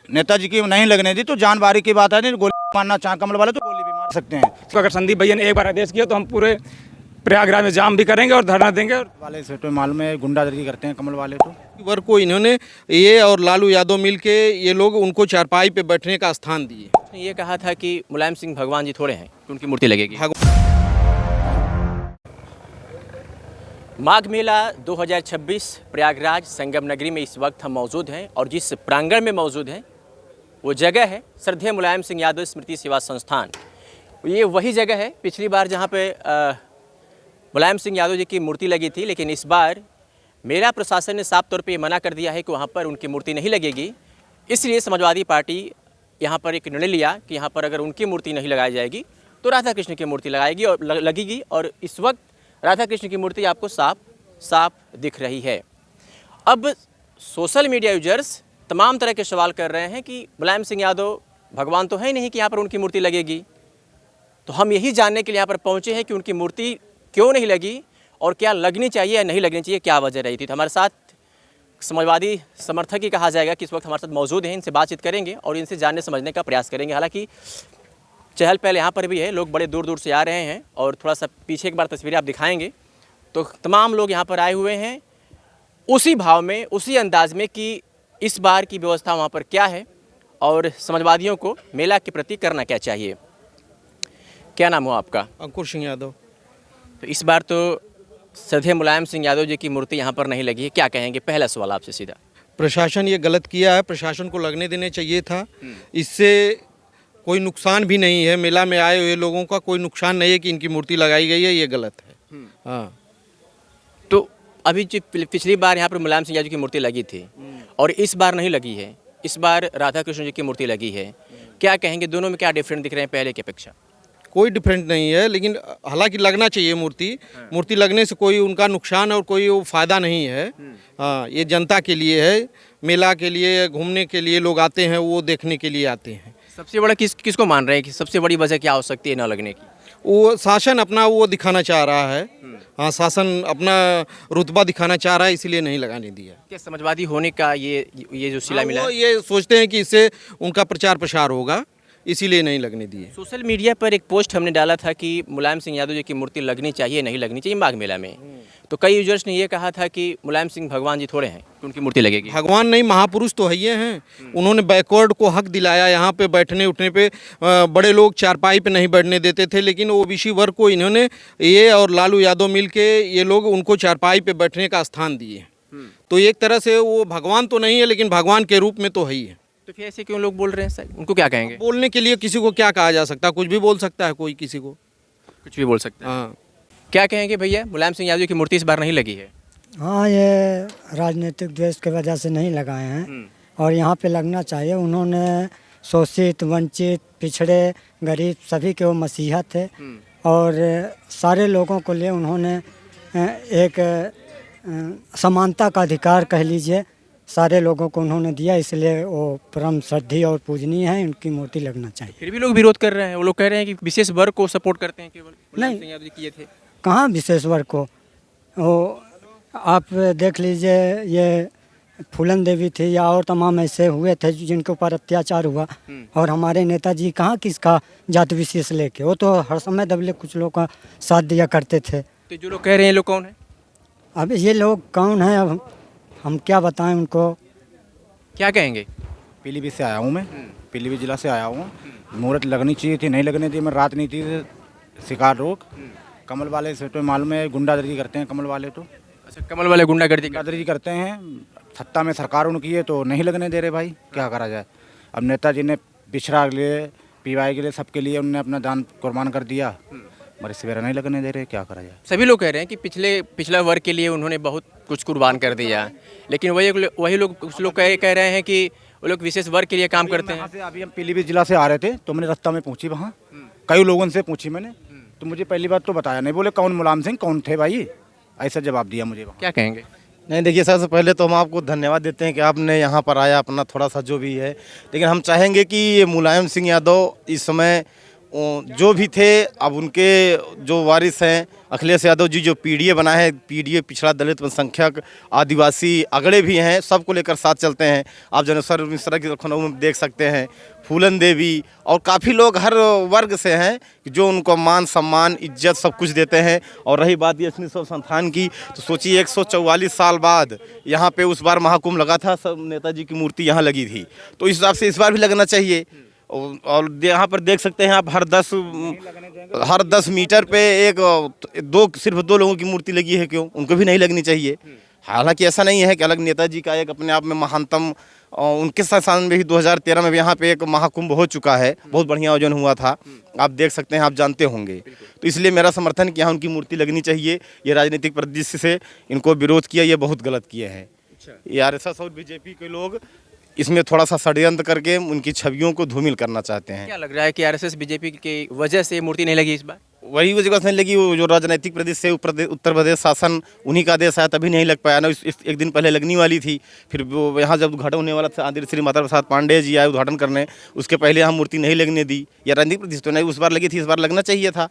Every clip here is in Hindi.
नेताजी की नहीं लगने दी तो जानबारी की बात है। नहीं गोली मारना चाहे कमल वाले तो गोली भी मार सकते हैं। तो अगर संदीप भैया ने एक बार आदेश किया तो हम पूरे प्रयागराज में जाम भी करेंगे और धरना देंगे। वाले से तो मालूम है गुंडागर्दी करते हैं कमल वाले तो। वर्ग को इन्होंने ये और लालू यादव मिलके ये लोग उनको चारपाई पे बैठने का स्थान दिए। उसने ये कहा था कि मुलायम सिंह भगवान जी थोड़े हैं कि उनकी मूर्ति लगेगी। माघ मेला 2026 प्रयागराज संगम नगरी में इस वक्त हम मौजूद हैं और जिस प्रांगण में मौजूद हैं वो जगह है श्रद्धेय मुलायम सिंह यादव स्मृति सेवा संस्थान। ये वही जगह है पिछली बार जहाँ पे मुलायम सिंह यादव जी की मूर्ति लगी थी, लेकिन इस बार मेला प्रशासन ने साफ तौर पे मना कर दिया है कि वहाँ पर उनकी मूर्ति नहीं लगेगी। इसलिए समाजवादी पार्टी यहाँ पर एक निर्णय लिया कि यहाँ पर अगर उनकी मूर्ति नहीं लगाई जाएगी तो राधा कृष्ण की मूर्ति लगाएगी और लगेगी। और इस वक्त राधा कृष्ण की मूर्ति आपको साफ दिख रही है। अब सोशल मीडिया यूजर्स तमाम तरह के सवाल कर रहे हैं कि मुलायम सिंह यादव भगवान तो है नहीं कि यहाँ पर उनकी मूर्ति लगेगी। तो हम यही जानने के लिए यहाँ पर पहुँचे हैं कि उनकी मूर्ति क्यों नहीं लगी और क्या लगनी चाहिए या नहीं लगनी चाहिए, क्या वजह रही थी। तो हमारे साथ समाजवादी समर्थक ही कहा जाएगा कि इस वक्त हमारे साथ मौजूद हैं। इनसे बातचीत करेंगे और इनसे जानने समझने का प्रयास करेंगे। हालांकि चहल पहल यहाँ पर भी है, लोग बड़े दूर दूर से आ रहे हैं और थोड़ा सा पीछे एक बार तस्वीरें आप दिखाएंगे तो तमाम लोग यहाँ पर आए हुए हैं उसी भाव में, उसी अंदाज में कि इस बार की व्यवस्था वहाँ पर क्या है और समाजवादियों को मेला के प्रति करना क्या चाहिए। क्या नाम हो आपका? अंकुर सिंह यादव। तो इस बार तो श्रद्धेय मुलायम सिंह यादव जी की मूर्ति यहाँ पर नहीं लगी है, क्या कहेंगे? पहला सवाल आपसे सीधा। प्रशासन ये गलत किया है, प्रशासन को लगने देने चाहिए था। इससे कोई नुकसान भी नहीं है, मेला में आए हुए लोगों का कोई नुकसान नहीं है कि इनकी मूर्ति लगाई गई है, ये गलत है। हाँ, तो अभी जो पिछली बार यहाँ पर मुलायम सिंह यादव की मूर्ति लगी थी और इस बार नहीं लगी है, इस बार राधा कृष्ण जी की मूर्ति लगी है, क्या कहेंगे? दोनों में क्या डिफरेंट दिख रहे हैं पहले की अपेक्षा? कोई डिफरेंट नहीं है, लेकिन हालांकि लगना चाहिए मूर्ति लगने से कोई उनका नुकसान और कोई वो फायदा नहीं है। हाँ, ये जनता के लिए है, मेला के लिए, घूमने के लिए लोग आते हैं, वो देखने के लिए आते हैं। सबसे बड़ा किसको मान रहे हैं कि सबसे बड़ी वजह क्या हो सकती है न लगने की? वो शासन अपना वो दिखाना चाह रहा है। हाँ, शासन अपना रुतबा दिखाना चाह रहा है, इसलिए नहीं लगाने दिया। क्या समाजवादी होने का ये जो सिला मिला वो ये सोचते हैं कि इससे उनका प्रचार प्रसार होगा, इसीलिए नहीं लगने दिए। सोशल मीडिया पर एक पोस्ट हमने डाला था कि मुलायम सिंह यादव जी की मूर्ति लगनी चाहिए नहीं लगनी चाहिए माघ मेला में, तो कई यूजर्स ने ये कहा था कि मुलायम सिंह भगवान जी थोड़े हैं कि उनकी मूर्ति लगेगी। भगवान नहीं, महापुरुष तो है ये हैं। उन्होंने बैकवर्ड को हक दिलाया, यहाँ पे बैठने उठने पे बड़े लोग चारपाई पे नहीं बैठने देते थे, लेकिन ओबीसी वर्ग को इन्होंने ये और लालू यादव मिलके ये लोग उनको चारपाई पे बैठने का स्थान दिए। तो एक तरह से वो भगवान तो नहीं है लेकिन भगवान के रूप में तो है ही है। तो फिर ऐसे क्यों लोग बोल रहे हैं सर? उनको क्या कहेंगे? बोलने के लिए किसी को क्या कहा जा सकता है? कुछ भी बोल सकता है कोई, किसी को कुछ भी बोल सकते हैं। हाँ। क्या कहेंगे भैया, मुलायम सिंह यादव की मूर्ति इस बार नहीं लगी है? हाँ, ये राजनीतिक द्वेष की वजह से नहीं लगाए हैं और यहाँ पे लगना चाहिए। उन्होंने शोषित, वंचित, पिछड़े, गरीब सभी के वो मसीहा थे और सारे लोगों को लिए उन्होंने एक समानता का अधिकार कह लीजिए, सारे लोगों को उन्होंने दिया, इसलिए वो परम श्रद्धेय और पूजनीय है, उनकी मूर्ति लगना चाहिए। फिर भी लोग विरोध कर रहे हैं, वो लोग कह रहे हैं कि विशेष वर्ग को सपोर्ट करते हैं केवल। मुलायम सिंह यादव जी किए थे, कहाँ विशेष वर्ग को? वो आप देख लीजिए, ये फूलन देवी थी या और तमाम ऐसे हुए थे जिनके ऊपर अत्याचार हुआ और हमारे नेताजी कहाँ किसका जात विशेष लेके, वो तो हर समय दबले कुछ लोग का साथ दिया करते थे। तो जो लोग कह रहे हैं लोग कौन है? अब ये लोग कौन है, अब हम क्या बताएं उनको? क्या कहेंगे? पीलीभीत से आया हूँ मैं, पीलीभीत जिला से आया हूँ। मुहूर्त लगनी चाहिए थी, नहीं लगने दी। मैं राजनीति से शिकार रोक कमल वाले से तो मालूम है गुंडागर्दी करते हैं कमल वाले तो। अच्छा, कमल वाले गुंडागर्दी करते हैं, सत्ता में सरकार उनकी है तो नहीं लगने दे रहे भाई, क्या करा जाए। अब नेताजी ने पिछड़ा के लिए, पीवाई के लिए, सबके लिए उन्होंने अपना जान कुर्बान कर दिया, मगर इस बार नहीं लगने दे रहे, क्या करा जाए। सभी लोग कह रहे हैं कि पिछला वर्ग के लिए उन्होंने बहुत कुछ कुर्बान कर दिया, लेकिन वही लोग कुछ लोग कह रहे हैं कि वो लोग विशेष वर्ग के लिए काम करते हैं। अभी हम पीलीभीत जिला से आ रहे थे तो मैंने रास्ता में पूछी, वहाँ कई लोगों से पूछी मैंने, तो मुझे पहली बात तो बताया नहीं, बोले कौन मुलायम सिंह कौन थे भाई, ऐसा जवाब दिया मुझे वहाँ। क्या कहेंगे? नहीं, देखिए, सबसे पहले तो हम आपको धन्यवाद देते हैं कि आपने यहाँ पर आया, अपना थोड़ा सा जो भी है, लेकिन हम चाहेंगे कि ये मुलायम सिंह यादव इस समय जो भी थे अब उनके जो वारिस हैं अखिलेश यादव जी जो पीडीए बना है, पीडीए पिछड़ा दलित अल्पसंख्यक आदिवासी अगड़े भी हैं, सबको लेकर साथ चलते हैं। आप जनेश्वर मिश्रा की लखनऊ में देख सकते हैं, फूलन देवी और काफ़ी लोग हर वर्ग से हैं जो उनको मान सम्मान इज्जत सब कुछ देते हैं। और रही बात ये स्मृति संस्थान की, तो सोचिए 144 साल बाद यहाँ पे उस बार महाकुंभ लगा था, सब नेताजी की मूर्ति यहाँ लगी थी, तो इस हिसाब से इस बार भी लगना चाहिए। और यहाँ पर देख सकते हैं आप हर 10 मीटर पे सिर्फ दो लोगों की मूर्ति लगी है, क्यों उनको भी नहीं लगनी चाहिए। हालांकि ऐसा नहीं है कि अलग नेताजी का एक अपने आप में महानतम, उनके शासन में भी 2013 में भी यहाँ पे एक महाकुंभ हो चुका है, बहुत बढ़िया आयोजन हुआ था, आप देख सकते हैं, आप जानते होंगे। तो इसलिए मेरा समर्थन कि यहाँ उनकी मूर्ति लगनी चाहिए। ये राजनीतिक परिदृश्य से इनको विरोध किया, ये बहुत गलत किए हैं। ये आरएसएस और बीजेपी के लोग इसमें थोड़ा सा षड्यंत्र करके उनकी छवियों को धूमिल करना चाहते हैं। क्या लग रहा है कि आरएसएस बीजेपी की वजह से मूर्ति नहीं लगी इस बार? वही वजह से नहीं लगी, वो जो राजनीतिक प्रदेश से उत्तर प्रदेश शासन उन्हीं का आदेश आया तभी नहीं लग पाया ना। एक दिन पहले लगनी वाली थी, फिर वो यहाँ जब उद्घाटन होने वाला था, आदरणीय श्री माता प्रसाद पांडे जी आए उद्घाटन करने, उसके पहले यहाँ मूर्ति नहीं लगने दी। या राजनीतिक प्रदेश तो नहीं, उस बार लगी थी, इस बार लगना चाहिए था।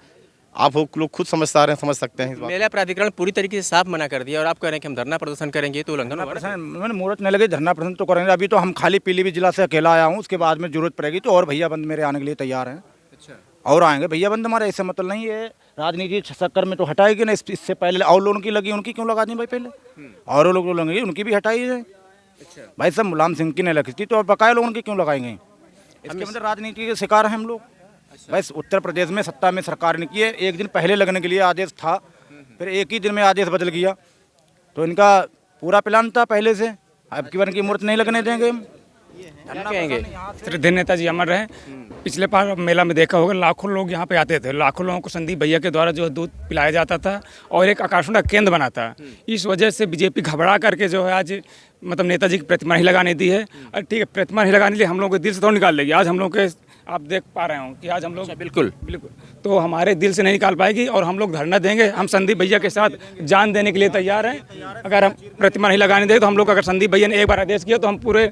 आप लोग खुद समझदार हैं, समझ सकते हैं इस बात। मेला प्राधिकरण पूरी तरीके से साफ मना कर दिया और आप कह रहे हैं कि हम धरना प्रदर्शन करेंगे, तो उल्लंघन होगा। मैंने मुहूर्त नहीं लगे, धरना प्रदर्शन तो करेंगे। अभी तो हम खाली पीलीभीत जिला से अकेला आया हूँ, उसके बाद में जरूरत पड़ेगी तो और भैया बंद मेरे आने के लिए तैयार हैं। अच्छा, और आएंगे भैया बंद हमारे, ऐसे मतलब नहीं है। राजनीति चक्कर में तो हटाएगी ना, इससे पहले और लोगों की लगी, उनकी क्यों लगा दी भाई? पहले और लोग लगी, उनकी भी हटाई है भाई। सब मुलायम सिंह की नहीं लगी थी, तो और बकाया लोगों की क्यों लगाएंगे? इसके मतलब राजनीति के शिकार हैं हम लोग। बस उत्तर प्रदेश में सत्ता में सरकार ने की है, एक दिन पहले लगने के लिए आदेश था, फिर एक ही दिन में आदेश बदल गया। तो इनका पूरा प्लान था पहले से, अब की बार की मूर्त नहीं लगने देंगे हम। श्रद्धेय नेताजी अमर रहे। पिछले बार मेला में देखा होगा, लाखों लोग यहाँ पे आते थे, लाखों लोगों को संदीप भैया के द्वारा जो दूध पिलाया जाता था और एक आकर्षण का केंद्र बना था। इस वजह से बीजेपी घबरा करके जो है आज मतलब नेताजी की प्रतिमा नहीं लगाने दी है। और ठीक है, प्रतिमा नहीं लगाने के लिए हम लोग के दिल से तो निकाल लेगी। आज हम लोग के आप देख पा रहे हो कि आज हम लोग बिल्कुल तो हमारे दिल से नहीं निकाल पाएगी और हम लोग धरना देंगे। हम संदीप भैया के साथ जान देने के लिए तैयार हैं। अगर हम प्रतिमा नहीं लगाने देंगे तो हम लोग, अगर संदीप भैया ने एक बार आदेश किया तो हम पूरे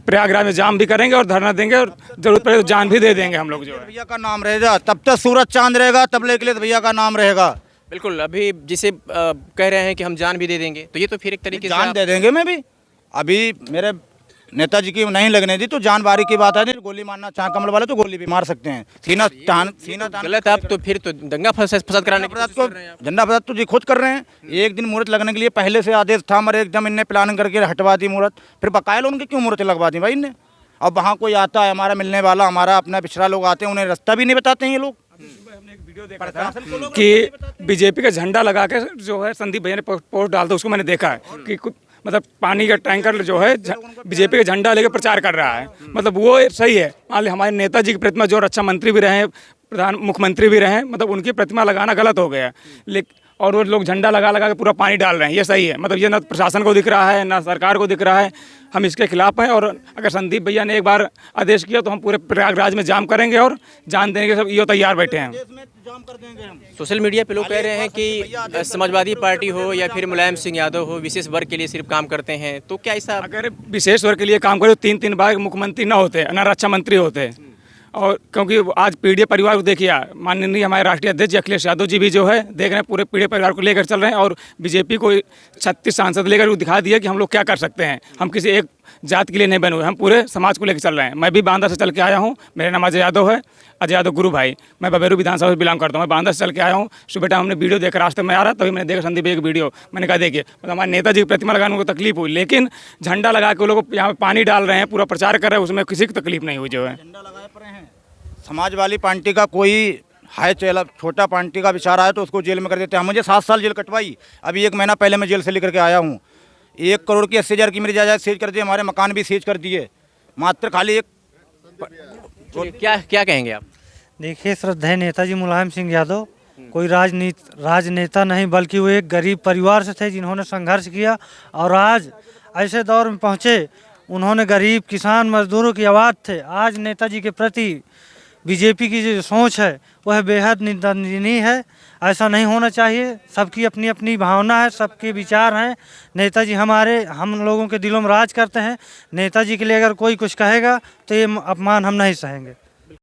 प्रयागराज में जाम भी करेंगे और धरना देंगे और जरूरत पड़े तो जान भी दे देंगे हम लोग। जो भैया का नाम रहेगा तब तक सूरज चांद रहेगा, तब लेके भैया का नाम रहेगा। बिल्कुल, अभी जिसे कह रहे हैं कि हम जान भी दे देंगे, तो ये तो फिर एक तरीके से जान दे देंगे। मैं भी अभी मेरे नेताजी की नहीं लगने दी तो जान बारी की बात है। गोली मारना चाहे कमल वाले तो गोली भी मार सकते हैं, सीना तान गलत। आप तो फिर तो दंगा फसाद कराने को झंडा फसाद तो जी खुद कर रहे हैं। एक दिन मुहूर्त लगने के लिए पहले से आदेश था, मगर एकदम इनने प्लानिंग करके हटवा दी मुहूर्त। फिर बकाया उनकी क्यों मुहूर्त लगवा दी भाई इनने? अब वहाँ कोई आता है हमारा मिलने वाला, हमारा अपना पिछड़ा लोग आते हैं, उन्हें रास्ता भी नहीं बताते हैं ये लोग। कि बीजेपी का झंडा लगा के जो है संदीप भैया ने पोस्ट डालता, उसको मैंने देखा है कि मतलब पानी का टैंकर जो है बीजेपी का झंडा लेकर प्रचार कर रहा है। मतलब वो सही है। मान ली हमारे नेताजी की प्रतिमा, जो रक्षा मंत्री भी रहे, प्रधान मुख्यमंत्री भी रहे, मतलब उनकी प्रतिमा लगाना गलत हो गया। लेकिन और वो लोग झंडा लगा लगा के पूरा पानी डाल रहे हैं, ये सही है? मतलब ये ना प्रशासन को दिख रहा है ना सरकार को दिख रहा है। हम इसके खिलाफ हैं और अगर संदीप भैया ने एक बार आदेश किया तो हम पूरे प्रयागराज में जाम करेंगे और जान देने के सब ये तैयार बैठे हैं। सोशल मीडिया पे लोग कह रहे हैं कि समाजवादी पार्टी हो या फिर मुलायम सिंह यादव हो, विशेष वर्ग के लिए सिर्फ काम करते हैं, तो क्या ऐसा? अगर विशेष वर्ग के लिए काम करे तो 3 बार मुख्यमंत्री ना होते, ना रक्षा मंत्री होते। और क्योंकि आज पीढ़ी परिवार को देखिए, माननीय हमारे राष्ट्रीय अध्यक्ष अखिलेश यादव जी भी जो है देख रहे हैं, पूरे पीढ़ी परिवार को लेकर चल रहे हैं और बीजेपी को 36 सांसद लेकर दिखा दिया कि हम लोग क्या कर सकते हैं। हम किसी एक जात के लिए नहीं बने हुए, हम पूरे समाज को लेकर चल रहे हैं। मैं भी बांदा से चल के आया हूँ, मेरा नाम अजय यादव है, अजय यादव गुरु भाई। मैं बबेरू विधानसभा से बिलोंग करता हूँ, मैं बांदा से चल के आया हूँ। सुबह टाइम हमने वीडियो देखा, रास्ते में आ रहा तभी मैंने देखा संदीप भैया की वीडियो। मैंने कहा देखिए, मतलब हमारे नेताजी की प्रतिमा लगाने को तकलीफ हुई, लेकिन झंडा लगा के वो लोग यहाँ पानी डाल रहे हैं, पूरा प्रचार कर रहे हैं, उसमें किसी की तकलीफ नहीं हुई। जो है समाजवादी पार्टी का कोई हाई चेला छोटा पार्टी का विचार आया तो उसको जेल में कर देते हैं। मुझे 7 साल जेल कटवाई, अभी 1 महीना पहले मैं जेल से लेकर के आया हूँ। 1 करोड़ की 80,000 की मेरी जायदाद सीज कर दी, हमारे मकान भी सीज कर दिए, मात्र खाली एक। क्या कहेंगे आप? देखिए, श्रद्धेय नेताजी मुलायम सिंह यादव कोई राजनेता नहीं, बल्कि वो एक गरीब परिवार से थे जिन्होंने संघर्ष किया और आज ऐसे दौर में पहुँचे। उन्होंने गरीब किसान मजदूरों की आवाज़ थे। आज नेताजी के प्रति बीजेपी की जो सोच है वह बेहद निंदनीय है। ऐसा नहीं होना चाहिए। सबकी अपनी अपनी भावना है, सबके विचार हैं। नेताजी हम लोगों के दिलों में राज करते हैं। नेताजी के लिए अगर कोई कुछ कहेगा तो ये अपमान हम नहीं सहेंगे।